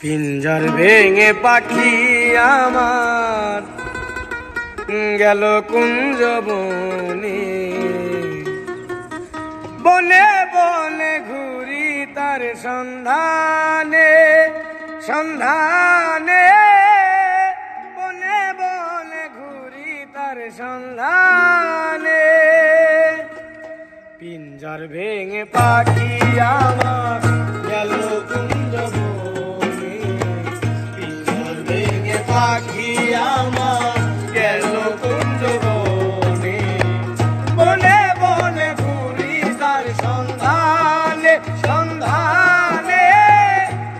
পিঞ্জর ভেঙে পাখি আমার গেল কুঞ্জ বনে, বনে বনে ঘুরি তার সন্ধানে সন্ধানে, বনে বনে ঘুরি তার সন্ধানে। পিঞ্জর ভেঙে পাখি আমার গেল কুঞ্জ বনে, পিঞ্জর ভেঙে পাখি আমার গেল কুঞ্জ বনে, বনে বনে ঘুরি তার সন্ধানে সন্ধানে,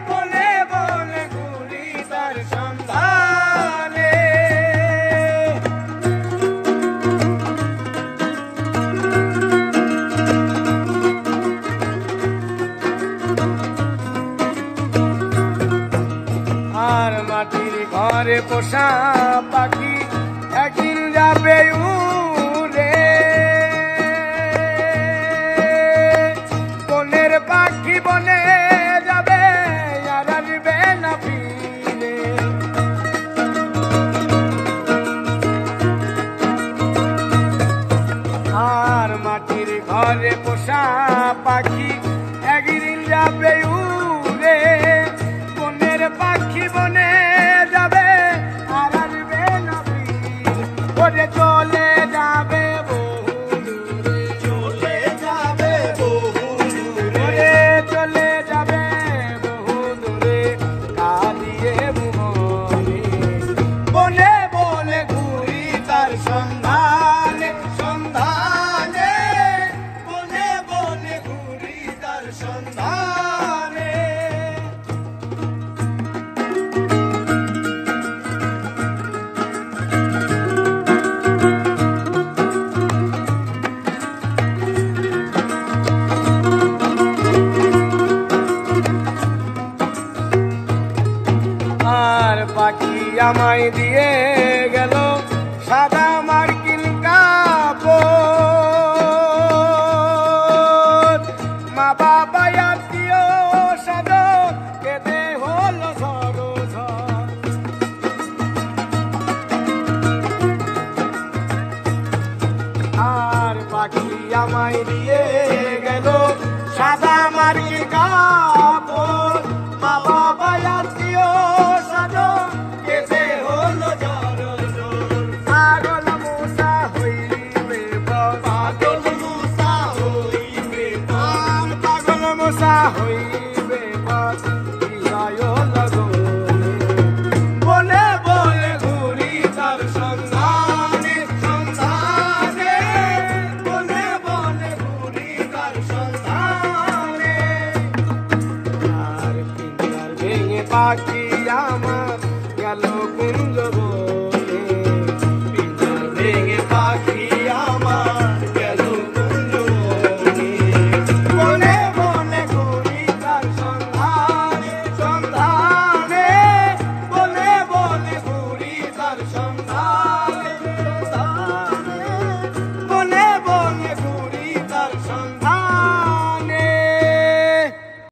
বনে বনে ঘুরি তার সন্ধানে। আর মাটির ঘরে পোষা পাখি একদিন যাবে উড়ে, বনের পাখি বনে যাবে আর আসবে না ফিরে। আর মাটির ঘরে পোষা পাখি একদিন যাবে উড়ে, বনের পাখি বনে যাবে আর আসবে না ফিরে। ওরে চলে যাবে বহু দূরে, চলে যাবে বহু দূরে, চলে যাবে বহু দূরে কাঁদিয়ে ভুবনে, বনে বনে ঘুরি তার সন্ধানে সন্ধানে, বনে বনে ঘুরি তার সন্ধানে। আর পাখি আমায় দিয়ে গেল সাদা মার্কিন কাপড়, মা বাবা আত্মীয় স্বজন কেঁদে হলো সরোঝর। আর পাখি আমায় দিয়ে গেল সাদা মার্কিন কাপড়, মা বাবা আত্মীয় স্বজন কেঁদে হলো সরোঝর। পাগল মূসা হইবে পর, পাগল মূসা হইবে পর, পাগল মূসা হইবে পর হৃদয় লগনে, বনে বনে ঘুরি তার সন্ধানে সন্ধানে, বনে বনে ঘুরি তার সন্ধানে। আর পিঞ্জর ভেঙে পাখি